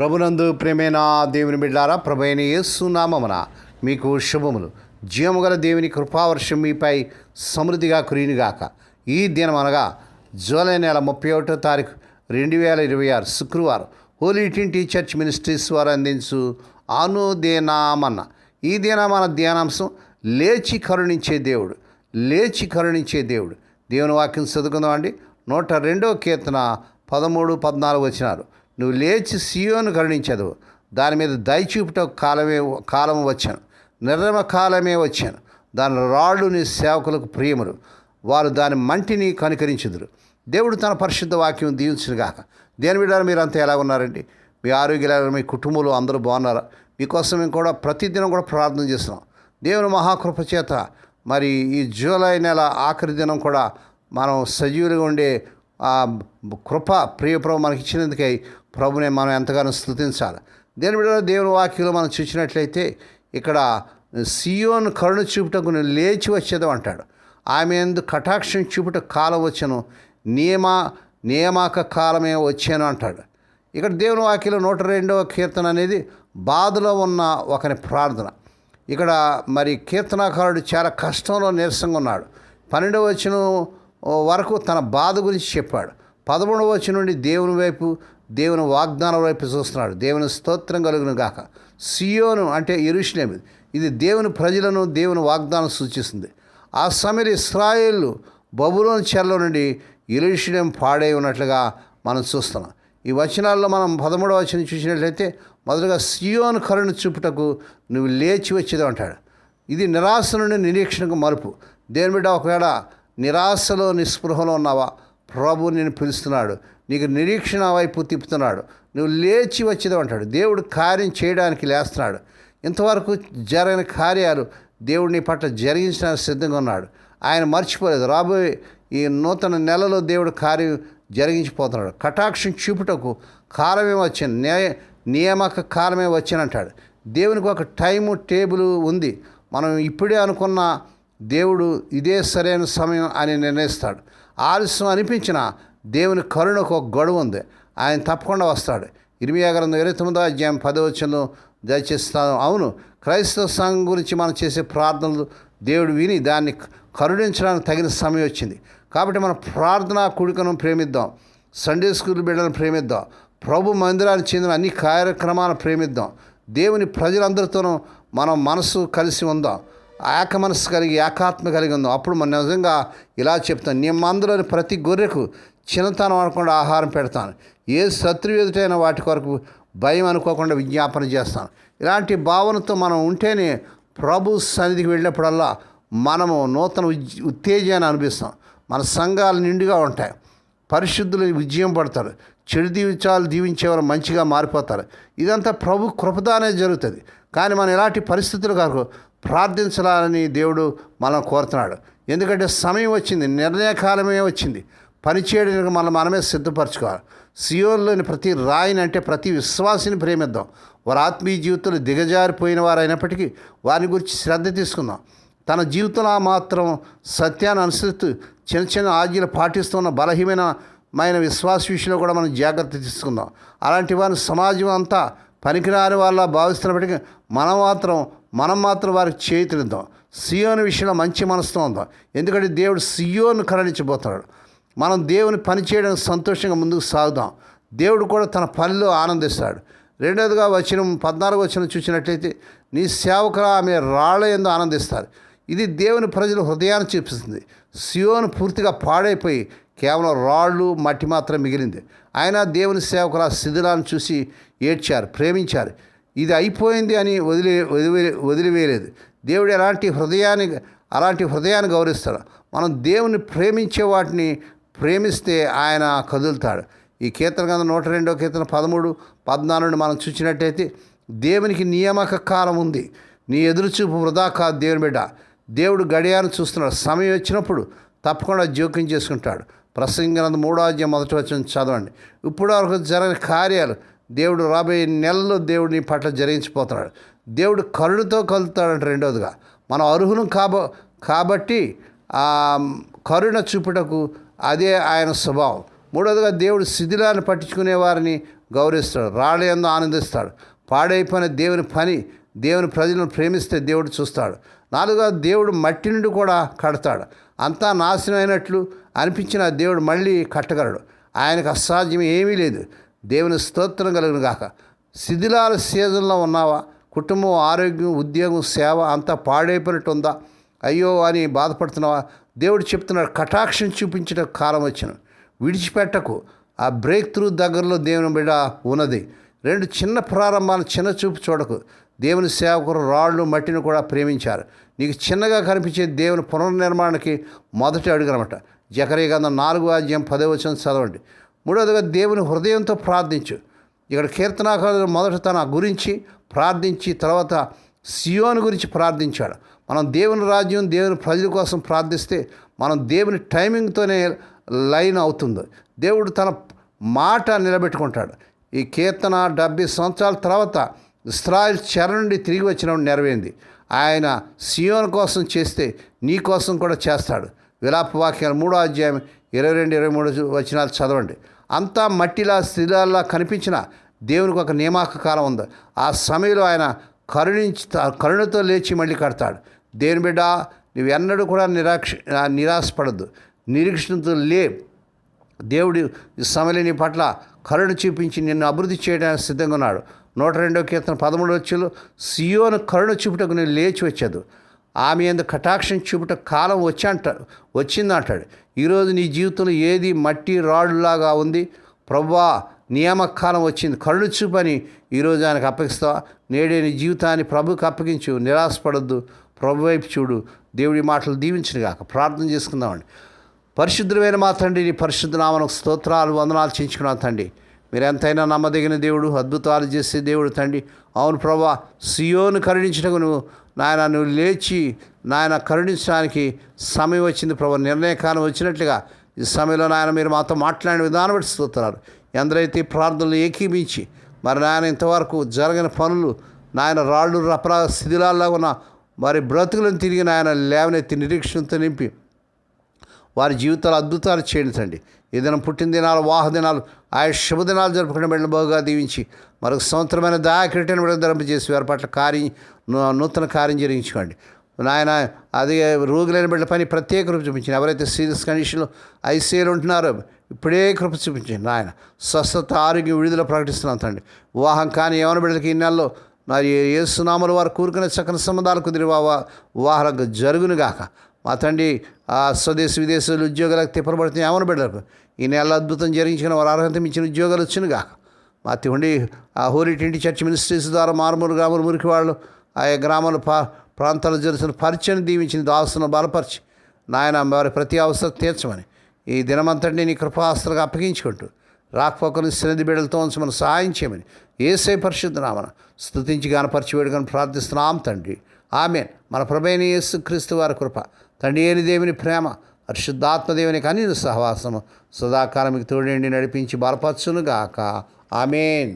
ప్రభునందు ప్రేమైన దేవుని బిడ్డారా, ప్రభువైన యేసు నామమున మీకు శుభములు. జీవముగల దేవుని కృపావర్షం మీపై సమృద్ధిగా కురియునుగాక. ఈ దినం అనగా జూలై నెల 31వ తారీఖు 2026 శుక్రవారం హోలీ ట్రినిటీ చర్చ్ మినిస్ట్రీస్ వారు అందించు అనుదినమన్న ఈ దిన మన ధ్యానాంశం లేచి కరుణించే దేవుడు. లేచి కరుణించే దేవుడు. దేవుని వాక్యం చదువుకుందాం అండి. 102వ కీర్తన 13-14 వచనాలు. నువ్వు లేచి సియోను కరుణించదు, దాని మీద దయచూపుట కాలము వచ్చాను, నిర్రమ కాలమే వచ్చాను. దాని రాళ్ళు నీ సేవకులకు ప్రియములు, వారు దాని మంటిని కనికరించుదురు. దేవుడు తన పరిశుద్ధ వాక్యం దీవించునుగాక. దేని బిడ్డారు మీరంతా ఎలా ఉన్నారండి? మీ ఆరోగ్యాలు, మీ కుటుంబంలో అందరూ బాగున్నారా? మీకోసం మేము కూడా ప్రతిదినం కూడా ప్రార్థన చేస్తున్నాం. దేవుని మహాకృప చేత మరి ఈ జూలై నెల ఆఖరి దినం కూడా మనం సజీవులుగా ఉండే కృప ప్రియప్రభు మనకి ఇచ్చినందుకై ప్రభుని మనం ఎంతగానో స్తుతించాలి. దేని బిడ్డ దేవుని వాక్యంలో మనం చూసినట్లయితే ఇక్కడ సియోను కరుణ చూపుటకు లేచి వచ్చేదో అంటాడు. ఆమె ఎందు కటాక్షం చూపుట కాలం వచ్చను, నియామక కాలమే వచ్చాను అంటాడు. ఇక్కడ దేవుని వాక్యంలో 102వ కీర్తన అనేది బాధలో ఉన్న ఒకని ప్రార్థన. ఇక్కడ మరి కీర్తనాకారుడు చాలా కష్టంలో నీరసంగా ఉన్నాడు. 12వ వచనం వరకు తన బాధ గురించి చెప్పాడు. 11వ వచనం నుండి దేవుని వైపు, దేవుని వాగ్దానం వైపు చూస్తున్నాడు. దేవుని స్తోత్రం కలుగును గాక. సియోను అంటే యెరూషలేము, ఇది దేవుని ప్రజలను, దేవుని వాగ్దానం సూచిస్తుంది. ఆ సమయంలో ఇశ్రాయేలు బబులోను చెరలో నుండి యెరూషలేము పాడై ఉన్నట్లుగా మనం చూస్తున్నాం. ఈ వచనాల్లో మనం 13వ వచనం చూసినట్లయితే మొదటగా సియోను కరుణ చూపుటకు నువ్వు లేచి వచ్చేది అంటాడు. ఇది నిరాశ నుండి నిరీక్షణకు మలుపు. దేవుని బిడ్డ, ఒకవేళ నిరాశలో నిస్పృహలో ఉన్నావా? ప్రభు నిన్ను పిలుస్తున్నాడు, నీకు నిరీక్షణ వైపు తిప్పుతున్నాడు. నువ్వు లేచి వచ్చేది అంటాడు. దేవుడు కార్యం చేయడానికి లేస్తున్నాడు. ఇంతవరకు జరగని కార్యాలు దేవుడు నీ పట్ల జరిగించడానికి సిద్ధంగా ఉన్నాడు. ఆయన మర్చిపోలేదు. రాబోయే ఈ నూతన నెలలో దేవుడు కార్యం జరిగించిపోతున్నాడు. కటాక్షం చూపుటకు కాలమే వచ్చాను, నియామక కాలమే వచ్చానంటాడు. దేవునికి ఒక టైము టేబుల్ ఉంది. మనం ఇప్పుడే అనుకున్న దేవుడు ఇదే సరైన సమయం అని నిర్ణయిస్తాడు. ఆలస్యం అనిపించిన దేవుని కరుణకు ఒక గడువు ఉంది. ఆయన తప్పకుండా వస్తాడు. ఇర్మియా గ్రంథం 29వ అధ్యాయం 10వ వచనంలో దయచేస్తాను. అవును, క్రైస్తవ సంఘం గురించి మనం చేసే ప్రార్థనలు దేవుడు విని దాన్ని కరుణించడానికి తగిన సమయం వచ్చింది. కాబట్టి మన ప్రార్థనా కూడికను ప్రేమిద్దాం, సండే స్కూల్ బిడ్డలను ప్రేమిద్దాం, ప్రభు మందిరానికి చెందిన అన్ని కార్యక్రమాలను ప్రేమిద్దాం. దేవుని ప్రజలందరితోనూ మనం మనసు కలిసి ఉందాం, ఏక మనసు కలిగి, ఏకాత్మ కలిగి ఉందాం. అప్పుడు మనం నిజంగా ఇలా చెప్తాం, నీ మందులోని ప్రతి గొర్రెకు చిన్నతనం అనకుండా ఆహారం పెడతాను, ఏ శత్రు ఎదుటైన వాటి కొరకు భయం అనుకోకుండా విజ్ఞాపన చేస్తాను. ఇలాంటి భావనతో మనం ఉంటేనే ప్రభు సన్నిధికి వెళ్ళినప్పుడల్లా మనము నూతన ఉత్తేజాన్ని అనిపిస్తాం. మన సంఘాలు నిండుగా ఉంటాయి. పరిశుద్ధులు విజయం పడతారు. చెడు దీవించాలు దీవించేవారు మంచిగా మారిపోతారు. ఇదంతా ప్రభు కృపదానే జరుగుతుంది. కానీ మనం ఇలాంటి పరిస్థితుల కొరకు ప్రార్థించాలని దేవుడు మనం కోరుతున్నాడు. ఎందుకంటే సమయం వచ్చింది, నిర్ణయకాలమే వచ్చింది. పనిచేయడానికి మనమే సిద్ధపరచుకోవాలి. సియోన్లోని ప్రతి రాయిని అంటే ప్రతి విశ్వాసిని ప్రేమిద్దాం. వారి ఆత్మీయ జీవితంలో దిగజారిపోయిన వారు అయినప్పటికీ వారి గురించి శ్రద్ధ తీసుకుందాం. తన జీవితంలో మాత్రం సత్యాన్ని అనుసరిస్తూ చిన్న చిన్న ఆజ్ఞలు పాటిస్తున్న బలహీనమైన విశ్వాస విషయంలో కూడా మనం జాగ్రత్త తీసుకుందాం. అలాంటి వారిని సమాజం అంతా పనికిరాని వాళ్ళ భావిస్తున్నప్పటికీ మనం మాత్రం వారికి చేతులిద్దాం. సియోను విషయంలో మంచి మనసుతో ఉందాం. ఎందుకంటే దేవుడు సియోను కరుణించబోతున్నాడు. మనం దేవుని పని చేయడానికి సంతోషంగా ముందుకు సాగుదాం. దేవుడు కూడా తన పనిలో ఆనందిస్తాడు. రెండవదిగా 14వ వచనం చూసినట్లయితే నీ సేవకులు ఆమె రాళ్ళ యందు ఆనందిస్తారు. ఇది దేవుని ప్రజల హృదయాన్ని చూపిస్తుంది. సియోను పూర్తిగా పాడైపోయి కేవలం రాళ్ళు, మట్టి మాత్రం మిగిలింది. అయినా దేవుని సేవకులు ఆ శిథిలాన్ని చూసి ఏడ్చారు, ప్రేమించారు. ఇది అయిపోయింది అని వదిలివేయలేదు. దేవుడు అలాంటి హృదయాన్ని గౌరవిస్తాడు. మనం దేవుని ప్రేమించే వాటిని ప్రేమిస్తే ఆయన కదులుతాడు. ఈ కీర్తన గ్రంథం 102వ కీర్తన 13-14 మనం చూసినట్టయితే దేవునికి నియామక కాలం ఉంది, నీ ఎదురుచూపు వృధా కాదు. దేవుని బిడ్డ, దేవుడు గడియారం చూస్తున్నాడు. సమయం వచ్చినప్పుడు తప్పకుండా జోక్యం చేసుకుంటాడు. ప్రసంగి గ్రంథం 3వ అధ్యాయం 1వ వచనం చదవండి. ఇప్పుడు వరకు జరగని కార్యాలు దేవుడు రాబోయే నెలలో దేవుడు నీ పట్ల జరిగించిపోతున్నాడు. దేవుడు కరుణతో కలుగుతాడంట. రెండవదిగా మనం అర్హులం కాబట్టి కరుణ చూపుటకు అదే ఆయన స్వభావం. మూడవదిగా దేవుడు శిథిలాన్ని పట్టించుకునే వారిని గౌరవిస్తాడు, రాళ్ళయందు ఆనందిస్తాడు. పాడైపోయిన దేవుని పని, దేవుని ప్రజలను ప్రేమిస్తే దేవుడు చూస్తాడు. 4వ దేవుడు మట్టి నుండి కూడా కడతాడు. అంతా నాశనం అయినట్లు అనిపించిన దేవుడు మళ్ళీ కట్టగలడు. ఆయనకు అసాధ్యం ఏమీ లేదు. దేవుని స్తోత్రం కలుగును గాక. శిథిలాల సీజన్లో ఉన్నావా? కుటుంబం, ఆరోగ్యం, ఉద్యోగం, సేవ అంతా పాడైపోయినట్టు ఉందా? అయ్యో అని బాధపడుతున్నావా? దేవుడు చెప్తున్నాడు, కటాక్షం చూపించడం కాలం వచ్చును, విడిచిపెట్టకు. ఆ బ్రేక్ త్రూ దగ్గరలో దేవుని బిడ్డ ఉన్నది. 2 చిన్న ప్రారంభాలు చిన్న చూపు చూడకు. దేవుని సేవకులు రాళ్ళు మట్టిని కూడా ప్రేమించారు. నీకు చిన్నగా కనిపించే దేవుని పునర్నిర్మాణానికి మొదటి అడుగునమాట. జకరియా గ్రంథం 4వ అధ్యాయం 10వ వచనం చదవండి. 3వదిగా దేవుని హృదయంతో ప్రార్థించు. ఇక్కడ కీర్తనాకారుడు మొదట తన గురించి ప్రార్థించి తర్వాత సియోను గురించి ప్రార్థించాడు. మనం దేవుని రాజ్యం, దేవుని ప్రజల కోసం ప్రార్థిస్తే మనం దేవుని టైమింగ్తోనే లైన్ అవుతుంది. దేవుడు తన మాట నిలబెట్టుకుంటాడు. ఈ కీర్తన 70 సంవత్సరాల తర్వాత ఇశ్రాయేలు చెర నుండి తిరిగి వచ్చినప్పుడు నెరవేరింది. ఆయన సియోను కోసం చేస్తే నీ కోసం కూడా చేస్తాడు. విలాప వాక్యాలు 3వ అధ్యాయం 22-23 వచనాలు చదవండి. అంతా మట్టిలా శిథిలాల్లా కనిపించిన దేవునికి ఒక నియామక కాలం ఉంది. ఆ సమయంలో ఆయన కరుణతో లేచి మళ్ళీ కడతాడు. దేవుని బిడ్డ, నువ్వు ఎన్నడూ కూడా నిరాశపడద్దు, నిరీక్షణతో లే. దేవుడు ఈ సమయంలో నీ పట్ల కరుణ చూపించి నిన్ను అభివృద్ధి చేయడానికి సిద్ధంగా ఉన్నాడు. 102వ కీర్తన 13వ వచనంలో సియోను కరుణ చూపుటకు నేను లేచి వచ్చేది, ఆమె యందు కటాక్షం చూపుట కాలం వచ్చిందంటాడు. ఈరోజు నీ జీవితంలో ఏది మట్టి రాళ్ళులాగా ఉంది? ప్రభువా, నియామక కాలం వచ్చింది, కరుణ చూపని ఈరోజు ఆయనకు అప్పగిస్తావా? నేడే నీ జీవితాన్ని ప్రభుకి అప్పగించు, నిరాశపడద్దు, ప్రభు వైపు చూడు. దేవుడి మాటలు దీవించును గాక. ప్రార్థన చేసుకుందామండి. పరిశుద్ధమైన మా తండ్రి, నీ పరిశుద్ధ నామమునకు స్తోత్రాలు, వందనాలు చేయించుకున్నాం తండ్రి. మీరు ఎంతైనా నమ్మదగిన దేవుడు, అద్భుతాలు చేసే దేవుడు తండ్రి. అవును ప్రభా, సియోను కరుణించటకు నువ్వు లేచి నాయన కరుణించడానికి సమయం వచ్చింది ప్రభా. నిర్ణయకాలం వచ్చినట్లుగా ఈ సమయంలో నాయన మీరు మాతో మాట్లాడిన విధానం బట్టి స్తోత్రాలు. ఎందరైతే ప్రార్థనలు ఏకీభించి మరి నాయన ఇంతవరకు జరగని పనులు నాయన రాళ్ళు రపరా శిథిలాల్లా ఉన్న వారి బ్రతుకులను తిరిగి నాయన లేవనెత్తి నిరీక్షణతో నింపి వారి జీవితాలు అద్భుతాలు చేయించండి. ఈ దినం పుట్టినదినాలు, వాహ దినాలు, ఆయా శుభదినాలు జరుపుకునే బిడ్డలు బాగా దీవించి మరొక సంవత్సరమైన దయాకిరీటాన్ని బిడ్డలు ధరింపజేసి వారి పట్ల నూతన కార్యం జరిగించుకోండి నాయన. అది రోగులైన బిడ్డల పని ప్రత్యేక కృప చూపించండి. ఎవరైతే సీరియస్ కండిషన్లో ఐసీయూలో ఉంటున్నారో ఇప్పుడే కృప చూపించండి నాయన. స్వస్థత, ఆరోగ్యం, విడుదల ప్రకటిస్తున్నాం తండ్రి. వివాహం కానీ యవన బిడ్డలకి ఈ నెలలో మరి యేసునామములో వారు కూరుకునే చక్కని సంబంధాలు కుదిరి వివాహాలకు జరుగునుగాక. మా తండ్రి స్వదేశ విదేశాలు ఉద్యోగాలకు తిప్పబడుతున్న యవన బిడ్డలకు ఈ నెల అద్భుతం జరిగించిన వారు అర్హత మించిన ఉద్యోగాలు వచ్చినగాక. మా తిండి హోలీ ట్వంటీ చర్చ్ మినిస్ట్రీస్ ద్వారా మారుమూరు గ్రామాలు, మురికి వాళ్ళు ఆయా గ్రామాల ప్రాంతాలు జరుగుతున్న పరిచయం దీవించిన దాసును బలపరిచి నాయన వారి ప్రతి అవసరం తీర్చమని ఈ దినమంతటిని నీ కృపాస్త్రగా అప్పగించుకుంటూ రాకపోకలు శ్రద్ధ బిడ్డలతో మనం సహాయం చేయమని యేసయ్య పరిశుద్ధ నామమున స్తుతించి గానపరిచి వేడుకొని ప్రార్థిస్తున్నాం తండ్రి. ఆమేన్. మన ప్రభువైన యేసుక్రీస్తు వారి కృప, తండ్రి అయిన దేవుని ప్రేమ, పరిశుద్ధాత్మదేవుని కనీన సహవాసము సదాకాలం మీకు తోడండి నడిపించి బలపరచునుగాక. ఆమేన్.